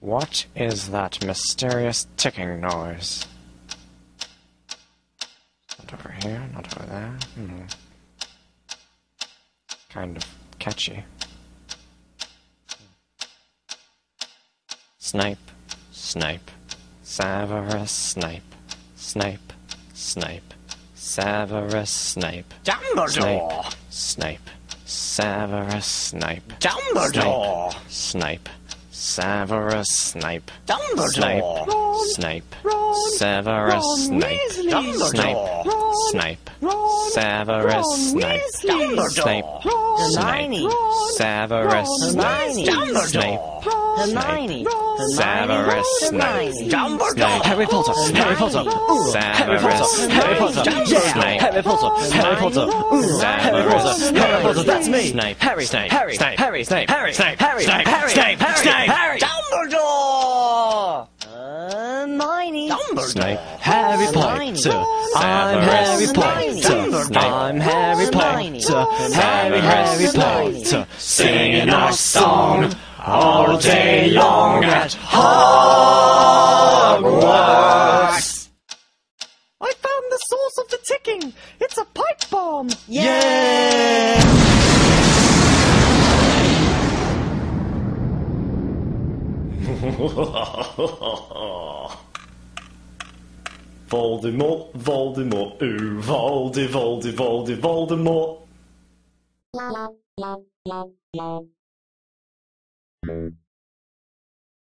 What is that mysterious ticking noise? Not over here, not over there. Kind of catchy. Snape, Snape, Severus Snape, Snape, Snape, Severus Snape. Dumbledore! Snape, Severus Snape. Dumbledore! Snape, Severus Snape. Dumbledore! Snape, Severus Snape. Dumbledore! Snape, Severus Snape. Snape, Hermione! Severus Snape. Snape, Hermione! Severus Snape. Dumbledore! Harry Potter! Harry Potter! Harry Potter! Harry Potter! Yeah! Harry Potter! Harry Potter! Harry Potter! Harry Potter! That's me! Snape, Harry! Snape, Harry! Snape, Harry! Snape, Harry! Snape, Harry! Snape, Harry! Snape, Harry! Snape, Dumbledore! Hermione! Snape, Harry Potter! I'm Harry Potter! I'm Harry Potter! Harry Potter! singing our song all day long at Hogwarts! I found the source of the ticking! It's a pipe bomb! Yeah! Voldemort, Voldemort, ooh, Voldemort.